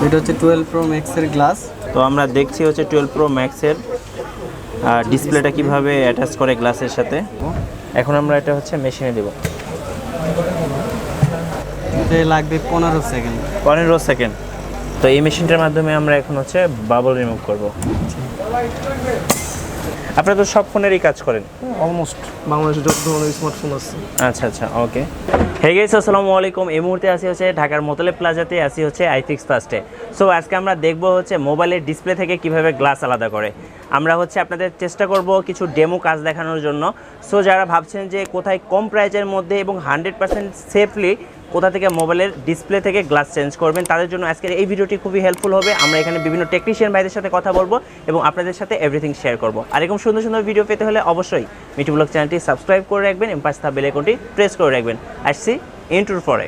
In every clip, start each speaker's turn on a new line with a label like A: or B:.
A: এটা হচ্ছে 12 Pro Max এর গ্লাস।
B: তো আমরা দেখছি হচ্ছে 12 Pro Max এর ডিসপ্লেটা কিভাবে অ্যাটাচ করে গ্লাসের সাথে। এখন আমরা এটা হচ্ছে মেশিনে দেব।
A: এতে লাগবে 15 সেকেন্ড।
B: 15 সেকেন্ড। তো এই মেশিনটার মাধ্যমে আমরা এখন হচ্ছে বাবল রিমুভ করব। আপনারা তো সব ফোনেরই কাজ করেন
A: অলমোস্ট, বাংলাদেশে যত ধরনের স্মার্টফোন আছে।
B: আচ্ছা ওকে। হে গাইস, আসসালামু আলাইকুম। এই মুহূর্তে আসি হচ্ছে ঢাকার মোতলে প্লাজাতে, আসি হচ্ছে IFixFastে। সো আজকে আমরা দেখব হচ্ছে মোবাইলের ডিসপ্লে থেকে কিভাবে গ্লাস আলাদা করে। আমরা হচ্ছে আপনাদের চেষ্টা করব কিছু ডেমো কাজ দেখানোর জন্য। সো যারা ভাবছেন যে কোথায় কম প্রাইসের মধ্যে এবং 100% সেফলি কোথা থেকে মোবাইলের ডিসপ্লে থেকে গ্লাস চেঞ্জ করবেন, তাদের জন্য আজকের এই ভিডিওটি খুবই হেল্পফুল হবে। আমরা এখানে বিভিন্ন টেকনিশিয়ান ভাইদের সাথে কথা বলবো এবং আপনাদের সাথে এভরিথিং শেয়ার করব। আর এরকম সুন্দর সুন্দর ভিডিও পেতে হলে অবশ্যই মিঠু ব্লগ চ্যানেলটি সাবস্ক্রাইব করে রাখবেন এবং পাশে থাকা বেল আইকনটি প্রেস করে রাখবেন। আসছি ইন্ট্রোর পরে।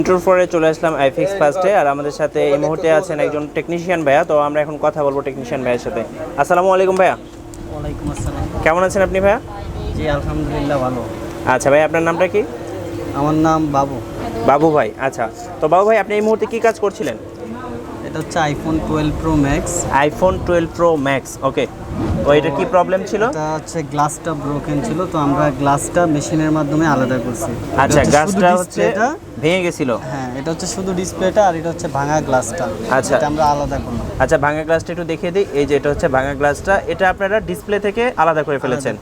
B: ইন্ট্রোর পরে চলে আসলাম IFixFastে। আর আমাদের সাথে এই মুহূর্তে আছেন একজন টেকনিশিয়ান ভাইয়া। তো আমরা এখন কথা বলবো টেকনিশিয়ান ভাইয়ের সাথে। আসসালামু আলাইকুম ভাইয়া।
A: ওয়ালাইকুম আসসালাম।
B: কেমন আছেন আপনি ভাইয়া?
A: জি আলহামদুলিল্লাহ ভালো।
B: আচ্ছা ভাই, আপনার নামটা কি?
A: আমার নাম বাবু।
B: বাবু ভাই। আচ্ছা, তো বাবু ভাই আপনি এই মুহূর্তে কি কাজ করছিলেন?
A: এটা হচ্ছে iPhone 12 Pro Max।
B: iPhone 12 Pro Max, ওকে। তো এটা কি প্রবলেম ছিল?
A: এটা হচ্ছে গ্লাসটা ব্রোকেন ছিল, তো আমরা গ্লাসটা মেশিনের মাধ্যমে আলাদা করছি।
B: আচ্ছা, গ্লাসটা হচ্ছে ভেঙে গেছিল।
A: হ্যাঁ, এটা হচ্ছে শুধু ডিসপ্লেটা আর এটা হচ্ছে ভাঙা গ্লাসটা।
B: আচ্ছা,
A: এটা আমরা আলাদা করলাম।
B: আচ্ছা, ভাঙা গ্লাসটা একটু দেখিয়ে দিই। এই যে এটা হচ্ছে ভাঙা গ্লাসটা, এটা আপনারা ডিসপ্লে থেকে আলাদা করে ফেলেছেন।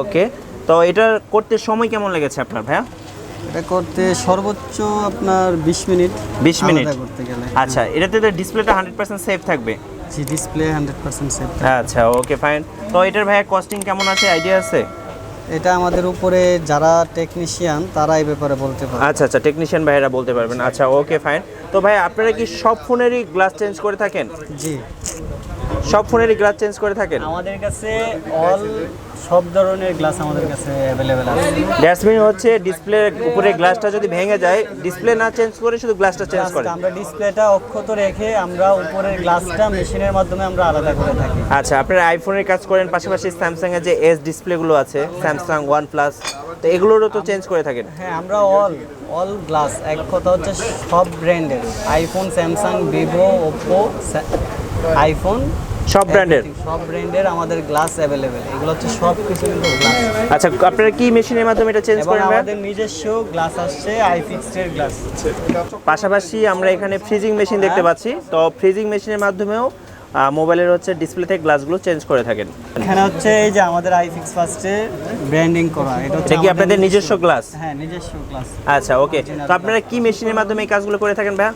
B: ওকে, তো এটা করতে সময় কেমন লেগেছে আপনার ভাইয়া?
A: এটা করতে সর্বোচ্চ আপনার 20 মিনিট।
B: 20 মিনিট
A: করতে গেলে।
B: আচ্ছা, এটাতে তো ডিসপ্লেটা 100% সেফ থাকবে?
A: জি, ডিসপ্লে 100% সেফ।
B: আচ্ছা ওকে ফাইন। তো এটার ভাইয়া কস্টিং কেমন আছে, আইডিয়া আছে?
A: এটা আমাদের উপরে যারা টেকনিশিয়ান তারা এই ব্যাপারে বলতে পারবে।
B: আচ্ছা, টেকনিশিয়ান ভাইরা বলতে পারবেন। আচ্ছা ওকে ফাইন। তো ভাই আপনারা কি সব ফোনেরই গ্লাস চেঞ্জ করে থাকেন?
A: জি,
B: সব ফোনেরই গ্লাস চেঞ্জ করে থাকেন?
A: আমাদের কাছে সব ধরনের গ্লাস আমাদের কাছে অ্যাভেলেবেল আছে।
B: ড্যাশমিন হচ্ছে ডিসপ্লের উপরে গ্লাসটা যদি ভেঙে যায়, ডিসপ্লে না চেঞ্জ করে শুধু গ্লাসটা চেঞ্জ করে?
A: আমরা ডিসপ্লেটা অক্ষত রেখে আমরা উপরের গ্লাসটা মেশিনের মাধ্যমে আমরা আলাদা করে থাকি।
B: আচ্ছা, আপনারা আইফোনের কাজ করেন, পাশাপাশি স্যামসাং এর যে এস ডিসপ্লেগুলো আছে, স্যামসাং OnePlus, তো এগুলোরও তো চেঞ্জ করে থাকেন?
A: হ্যাঁ, আমরা অল গ্লাস, এক কথা হচ্ছে সব ব্র্যান্ডের, iPhone, Samsung, Vivo, Oppo, iPhone,
B: সব ব্র্যান্ডের
A: আমাদের গ্লাস অ্যাভেলেবেল। এগুলো হচ্ছে সব কিছু কিন্তু গ্লাস।
B: আচ্ছা, আপনারা কি মেশিনের মাধ্যমে এটা চেঞ্জ করেন?
A: আমাদের নিজস্ব গ্লাস আসছে, IFix এর গ্লাস।
B: পাশাপাশি আমরা এখানে ফ্রিজিং মেশিন দেখতে পাচ্ছি। তো ফ্রিজিং মেশিনের মাধ্যমেও মোবাইলের হচ্ছে ডিসপ্লে থেকে গ্লাসগুলো চেঞ্জ করে থাকেন।
A: এখানে হচ্ছে এই যে আমাদের IFixFastে ব্র্যান্ডিং করা, এটা হচ্ছে
B: কি আপনাদের নিজস্ব গ্লাস?
A: হ্যাঁ, নিজস্ব গ্লাস।
B: আচ্ছা ওকে। তো আপনারা কি মেশিনের মাধ্যমে এই কাজগুলো করে থাকেন ভাইয়া?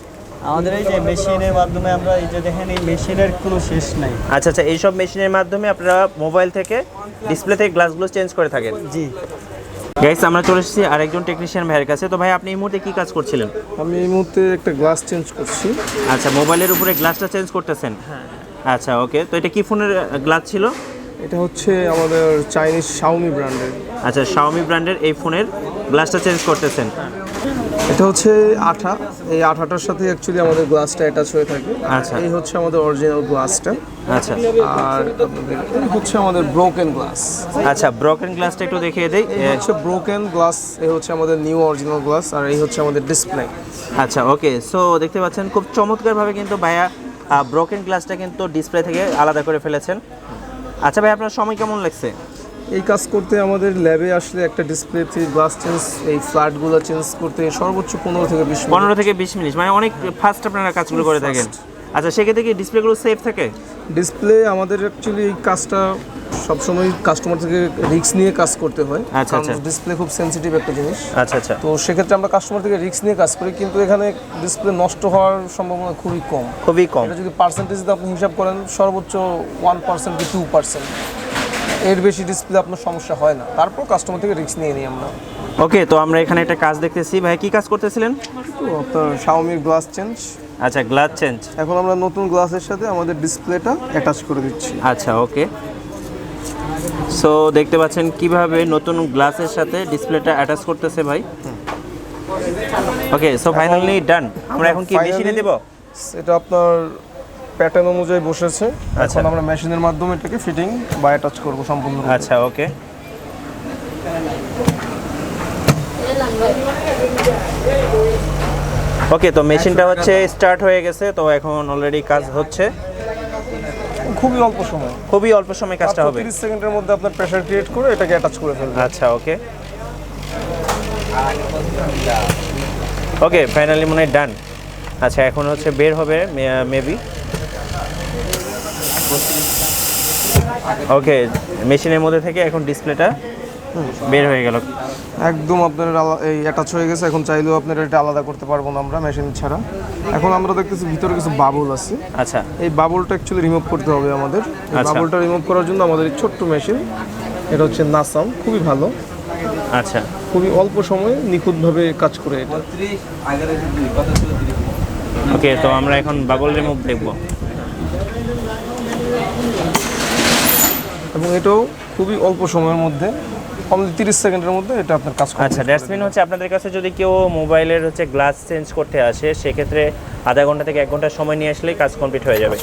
A: আমাদের এই যে মেশিনের মাধ্যমে আমরা, এই যে দেখেন, এই মেশিনের কোনো শেষ নাই।
B: আচ্ছা, এই সব মেশিনের মাধ্যমে আপনারা মোবাইল থেকে ডিসপ্লে থেকে গ্লাসগুলো চেঞ্জ করে থাকেন?
A: জি।
B: গাইস, আমরা চলে এসেছি আরেকজন টেকনিশিয়ান ভাইয়ের কাছে। তো ভাই আপনি এই মুহূর্তে কি কাজ করছিলেন?
C: আমি এই মুহূর্তে একটা গ্লাস চেঞ্জ করছি।
B: আচ্ছা, মোবাইলের উপরে গ্লাসটা চেঞ্জ করতেছেন? হ্যাঁ। আচ্ছা ওকে। তো এটা কি ফোনের গ্লাস ছিল?
C: এটা হচ্ছে আমাদের চাইনিজ Xiaomi ব্র্যান্ডের।
B: আচ্ছা, Xiaomi ব্র্যান্ডের এই ফোনের গ্লাসটা চেঞ্জ করতেছেন?
C: এটা হচ্ছে আঠা, এই আঠাটার সাথে অ্যাকচুয়ালি আমাদের গ্লাসটা অ্যাটাচ হয়ে থাকে।
B: আচ্ছা,
C: এই হচ্ছে আমাদের অরিজিনাল গ্লাসটা।
B: আচ্ছা,
C: আর হচ্ছে আমাদের ব্রোকেন গ্লাস।
B: আচ্ছা, ব্রোকেন গ্লাসটা একটু দেখিয়ে দেই।
C: এই হচ্ছে ব্রোকেন গ্লাস, এই হচ্ছে আমাদের নিউ অরিজিনাল গ্লাস, আর এই হচ্ছে আমাদের ডিসপ্লে।
B: আচ্ছা ওকে। সো দেখতে পাচ্ছেন খুব চমৎকারভাবে কিন্তু ভাইয়া ব্রোকেন গ্লাসটা কিন্তু ডিসপ্লে থেকে আলাদা করে ফেলেছেন। আচ্ছা ভাই, আপনার সময় কেমন লাগছে
C: এই কাজ করতে? আমাদের ল্যাবে আসলে একটা ডিসপ্লে থেকে গ্লাস চেঞ্জ, এই ফ্ল্যাটগুলো চেঞ্জ করতে সর্বোচ্চ 15 থেকে 20 মিনিট।
B: 15 থেকে 20 মিনিট, মানে অনেক ফাস্ট আপনারা কাজগুলো করে থাকেন। আচ্ছা, সেক্ষেত্রে কি ডিসপ্লেগুলো সেফ থাকে?
C: ডিসপ্লে আমাদের অ্যাকচুয়ালি এই কাজটা সবসময় কাস্টমার থেকে রিস্ক নিয়ে কাজ করতে হয়।
B: আচ্ছা, আচ্ছা।
C: ডিসপ্লে খুব সেনসিটিভ একটা জিনিস।
B: আচ্ছা, আচ্ছা।
C: তো সেক্ষেত্রে আমরা কাস্টমার থেকে রিস্ক নিয়ে কাজ করি, কিন্তু এখানে ডিসপ্লে নষ্ট হওয়ার সম্ভাবনা খুবই কম।
B: খুবই কম।
C: এটা যদি পার্সেন্টেজ দিয়ে আপনি হিসাব করেন, সর্বোচ্চ 1% কি 2%, এর বেশি ডিসপ্লে আপনার সমস্যা হয় না। তারপর কাস্টমার থেকে রিস্ক নিয়ে নিই আমরা।
B: ওকে, তো আমরা এখানে একটা কাজ দেখতেছি। ভাই কি কাজ করতেছিলেন?
C: তো আপনার শাওমির গ্লাস চেঞ্জ।
B: আচ্ছা, গ্লাস চেঞ্জ।
C: এখন আমরা নতুন গ্লাসের সাথে আমাদের ডিসপ্লেটা অ্যাটাচ করে দিচ্ছি।
B: আচ্ছা, ওকে। সো দেখতে পাচ্ছেন কিভাবে নতুন গ্লাসের সাথে ডিসপ্লেটা অ্যাটাচ করতেছে ভাই। ওকে, সো ফাইনালি ডান। আমরা এখন কি মেশিনে দেব?
C: এটা আপনার প্যাটার্ন অনুযায়ী বসেছে।
B: আচ্ছা,
C: এখন আমরা মেশিনের মাধ্যমে এটাকে ফিটিং বা অ্যাটাচ করব সম্পূর্ণ।
B: আচ্ছা, ওকে। ওকে, তো মেশিনটা হচ্ছে স্টার্ট হয়ে গেছে। তো এখন অলরেডি কাজ হচ্ছে।
C: খুবই অল্প সময়,
B: খুবই অল্প সময় কাজটা হবে।
C: 30 সেকেন্ডের মধ্যে আপনার প্রেসার ক্রিয়েট করে এটাকে অ্যাটাচ করে ফেলবেন।
B: আচ্ছা, ওকে। ওকে, ফাইনালি মনে হয় ডান। আচ্ছা, এখন হচ্ছে বের হবে মেবি। ওকে, মেশিনের মধ্যে থেকে এখন ডিসপ্লেটা বের হয়ে গেল।
C: একদম আপনার এই অ্যাটাচ হয়ে গেছে। এখন চাইলেও আপনার এটা আলাদা করতে পারবো না আমরা মেশিন ছাড়া। এখন আমরা দেখতেছি ভিতরে কিছু বাবল আছে।
B: আচ্ছা,
C: এই বাবলটা অ্যাকচুয়ালি রিমুভ করতে হবে আমাদের।
B: আচ্ছা।
C: বাবলটা রিমুভ করার জন্য আমাদের এই ছোট্ট মেশিন, এটা হচ্ছে নাসাম, খুবই ভালো।
B: আচ্ছা,
C: খুবই অল্প সময়ে নিখুঁতভাবে কাজ করে এটা।
B: ওকে, তো আমরা এখন বাবল রিমুভ দেখব।
C: এবং এটাও খুবই অল্প সময়ের মধ্যে, অনলি 30 সেকেন্ডের মধ্যে এটা আপনার কাজ করে।
B: আচ্ছা, দ্যাটস মিন হচ্ছে আপনাদের কাছে যদি কেউ মোবাইলের হচ্ছে গ্লাস চেঞ্জ করতে আসে, সেক্ষেত্রে আধা ঘন্টা থেকে 1 ঘন্টা সময় নিয়ে আসলেই কাজ কমপ্লিট হয়ে যাবে।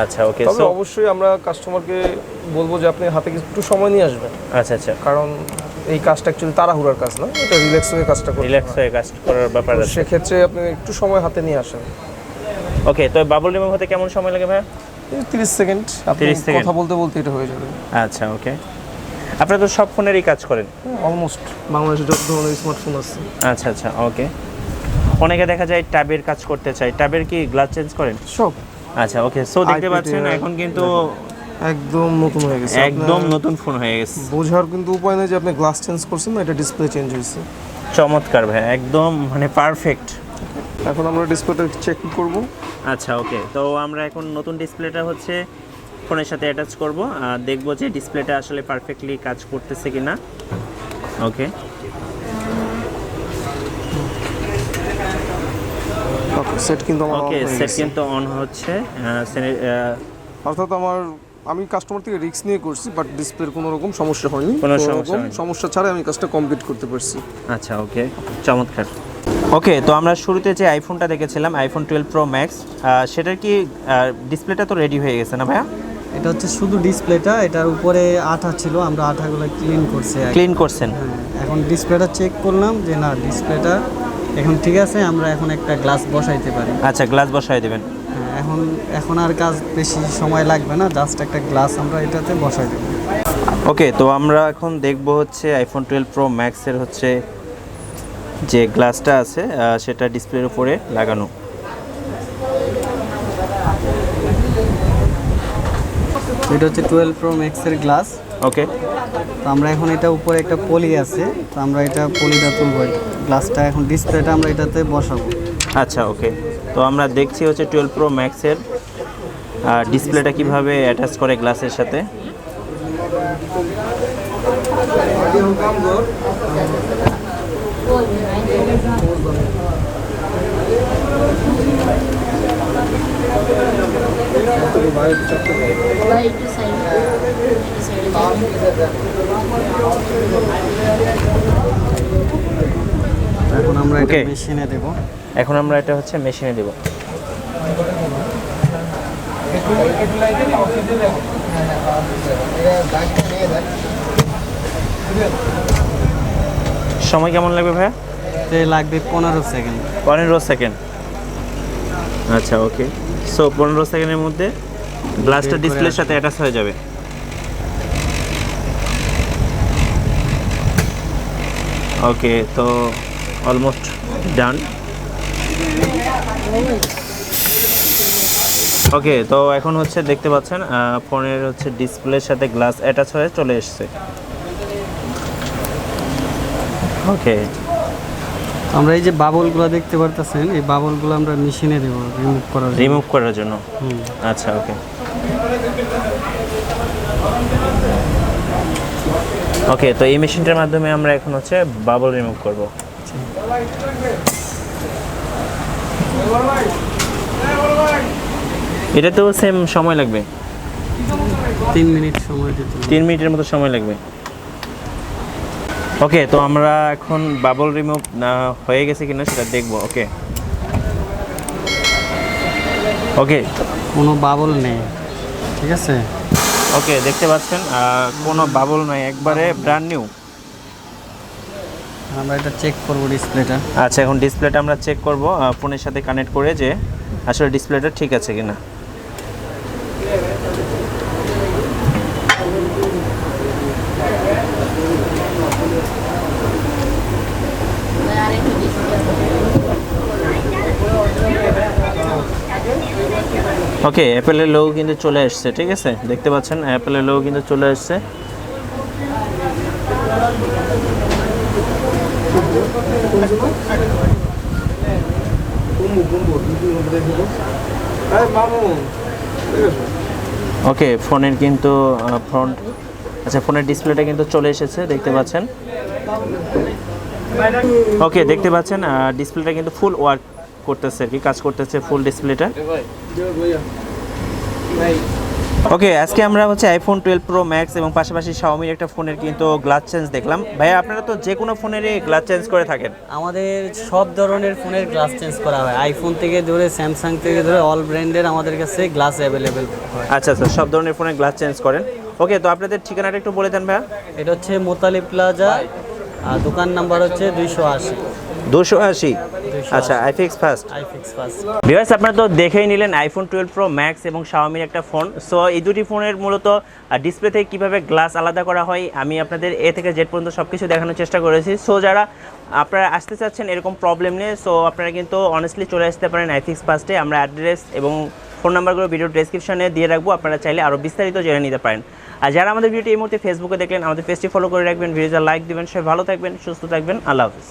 B: আচ্ছা, ওকে।
C: তবে অবশ্যই আমরা কাস্টমারকে বলবো যে আপনি হাতে একটু সময় নিয়ে আসবেন।
B: আচ্ছা, আচ্ছা।
C: কারণ এই কাজটা অ্যাকচুয়ালি তাড়াহুড়ার কাজ না, এটা রিল্যাক্স হয়ে কাজটা করতে
B: রিল্যাক্স হয়ে কাজ করার ব্যাপার আছে।
C: সেক্ষেত্রে আপনি একটু সময় হাতে নিয়ে আসেন।
B: ওকে, তো বাবল রিমুভ হতে কেমন সময় লাগে ভাইয়া?
C: 30 সেকেন্ড। আপনি
B: 30 সেকেন্ড
C: কথা বলতে বলতে এটা হয়ে যাবে।
B: আচ্ছা, ওকে। আপনারা তো সব ফোনেরই কাজ করেন?
C: অলমোস্ট বাংলাদেশে যত ধরনের স্মার্টফোন আছে।
B: আচ্ছা, আচ্ছা, ওকে। অনেকে দেখা যায় ট্যাবের কাজ করতে চায়, ট্যাবের কি গ্লাস চেঞ্জ করেন?
C: সব।
B: আচ্ছা, ওকে। সো দেখতে পাচ্ছেন এখন কিন্তু
C: একদম নতুন হয়ে গেছে,
B: একদম নতুন ফোন হয়ে গেছে।
C: বোঝার কিন্তু উপায় নেই যে আপনি গ্লাস চেঞ্জ করছেন না, এটা ডিসপ্লে চেঞ্জ হয়েছে।
B: চমৎকার ভাই, একদম মানে পারফেক্ট।
C: এখন আমরা ডিসপ্লেটা চেক করব।
B: আচ্ছা, ওকে। তো আমরা এখন নতুন ডিসপ্লেটা হচ্ছে ফোনের সাথে অ্যাটাচ করব, আর দেখব যে ডিসপ্লেটা আসলে পারফেক্টলি কাজ করতেছে কিনা। ওকে,
C: ওকে, সেট কিন্তু আমার
B: ওকে, সেট কিন্তু অন হচ্ছে।
C: অর্থাৎ আমি কাস্টমার থেকে রিস্ক নিয়ে করছি, বাট ডিসপ্লের কোনো রকম সমস্যা হয়নি।
B: কোনো
C: সমস্যা ছাড়া আমি কাজটা কমপ্লিট করতে পারছি।
B: আচ্ছা, ওকে, চমৎকার। ওকে, তো আমরা শুরুতে যে আইফোনটা দেখেছিলাম, আইফোন 12 প্রো ম্যাক্স, সেটার কি ডিসপ্লেটা তো রেডি হয়ে গেছে না ভাইয়া?
A: এটা হচ্ছে শুধু ডিসপ্লেটা, এটার উপরে আঠা ছিল, আমরা আঠাগুলো ক্লিন করছি।
B: ক্লিন করছেন?
A: হ্যাঁ, এখন ডিসপ্লেটা চেক করলাম যে না, ডিসপ্লেটা এখন ঠিক আছে, আমরা এখন একটা গ্লাস বসাইতে পারি।
B: আচ্ছা, গ্লাস বসাই দেবেন?
A: হ্যাঁ, এখন আর কাজ বেশি সময় লাগবে না, জাস্ট একটা গ্লাস আমরা এটাতে বসাই দেবো।
B: ওকে, তো আমরা এখন দেখব হচ্ছে আইফোন 12 প্রো ম্যাক্সের হচ্ছে যে গ্লাসটা আছে সেটা ডিসপ্লের উপরে লাগানো।
A: এটা হচ্ছে 12 প্রো ম্যাক্সের গ্লাস।
B: ওকে,
A: তো আমরা এখন এটা উপরে একটা পলি আছে, তো আমরা এটা পলিটা তুলব, গ্লাসটা এখন ডিসপ্লেটা আমরা এটাতে বসাবো।
B: আচ্ছা, ওকে। তো আমরা দেখছি হচ্ছে 12 প্রো ম্যাক্সের ডিসপ্লেটা কিভাবে অ্যাটাচ করে গ্লাসের সাথে।
A: এখন আমরা এটা
B: Okay.
A: মেশিনে দেব।
B: এখন আমরা এটা হচ্ছে মেশিনে দেব। সময় কেমন লাগবে ভাইয়া?
A: লাগবে 15 সেকেন্ড।
B: 15 সেকেন্ড। আচ্ছা, ওকে। সো 15 সেকেন্ডের মধ্যে গ্লাসটা ডিসপ্লের সাথে অ্যাটাচ হয়ে যাবে। ওকে, তো অলমোস্ট ডান। ওকে, তো এখন হচ্ছে দেখতে পাচ্ছেন ফোনের হচ্ছে ডিসপ্লের সাথে গ্লাস অ্যাটাচ হয়ে চলে এসেছে। ওকে,
A: আমরা এই যে বাবলগুলো দেখতে পারতেছেন, এই বাবলগুলো আমরা মেশিনে দেব
B: রিমুভ করার জন্য। আচ্ছা, ওকে ওকে, তো এই মেশিনটার মাধ্যমে আমরা এখন হচ্ছে বাবল রিমুভ করব। এটা তো সেম সময় লাগবে,
A: 3 মিনিট সময় দিতে হবে।
B: 3 মিনিটের মতো সময় লাগবে। ওকে, তো আমরা এখন বাবল রিমুভ হয়ে গেছে কিনা সেটা দেখবো। ওকে ওকে,
A: কোনো বাবল নেই, ঠিক আছে।
B: ওকে, দেখতে পাচ্ছেন কোনো বাবল নাই, একবারে ব্র্যান্ড নিউ।
A: আমরা এটা চেক করব ডিসপ্লেটা।
B: আচ্ছা, এখন ডিসপ্লেটা আমরা চেক করব ফোনের সাথে কানেক্ট করে যে আসলে ডিসপ্লেটা ঠিক আছে কিনা। ওকে, অ্যাপেলের লোগো কিন্তু চলে আসছে, ঠিক আছে, দেখতে পাচ্ছেন অ্যাপেলের লোগো কিন্তু চলে আসছে। ওকে, ফোনের কিন্তু ফ্রন্ট, আচ্ছা ফোনের ডিসপ্লেটা কিন্তু চলে এসেছে, দেখতে পাচ্ছেন। ওকে, দেখতে পাচ্ছেন ডিসপ্লেটা কিন্তু ফুল ওয়ার্ক করতেছে আর কি, কাজ করতেছে ফুল ডিসপ্লেটা। ওকে, আজকে আমরা হচ্ছে আইফোন 12 প্রো ম্যাক্স এবং পাশাপাশি শাওমির একটা ফোনের কিন্তু গ্লাস চেঞ্জ দেখলাম। ভাইয়া, আপনারা তো যে কোনো ফোনেরই গ্লাস চেঞ্জ করে থাকেন?
A: আমাদের সব ধরনের ফোনের গ্লাস চেঞ্জ করা হয়, আইফোন থেকে ধরে স্যামসাং থেকে ধরে অল ব্র্যান্ডের আমাদের কাছে গ্লাস অ্যাভেলেবেল হয়।
B: আচ্ছা আচ্ছা, সব ধরনের ফোনের গ্লাস চেঞ্জ করেন। ওকে, তো আপনাদের ঠিকানাটা একটু বলে দেন ভাইয়া।
A: এটা হচ্ছে মোতালি প্লাজা, আর দোকান নাম্বার হচ্ছে 280।
B: 280। আচ্ছা, IFixFast।
A: IFixFast।
B: ভিউয়ার্স, আপনারা তো দেখেই নিলেন আইফোন 12 প্রো ম্যাক্স এবং শাওমির একটা ফোন। সো এই দুটি ফোনের মূলত ডিসপ্লে থেকে কীভাবে গ্লাস আলাদা করা হয় আমি আপনাদের এ থেকে জেড পর্যন্ত সব কিছু দেখানোর চেষ্টা করেছি। সো যারা আপনারা আসতে চাচ্ছেন এরকম প্রবলেম নিয়ে, সো আপনারা কিন্তু অনেস্টলি চলে আসতে পারেন IFixFastে। আমরা অ্যাড্রেস এবং ফোন নাম্বারগুলো ভিডিও ডেসক্রিপশনে দিয়ে রাখবো, আপনারা চাইলে আরও বিস্তারিত জেনে নিতে পারেন। আর যারা আমাদের ভিডিওটি এই মুহূর্তে ফেসবুকে দেখলেন, আমাদের পেজটি ফলো করে রাখবেন, ভিডিওটা লাইক দিবেন। সবাই ভালো থাকবেন, সুস্থ থাকবেন, আল্লাহ হাফিজ।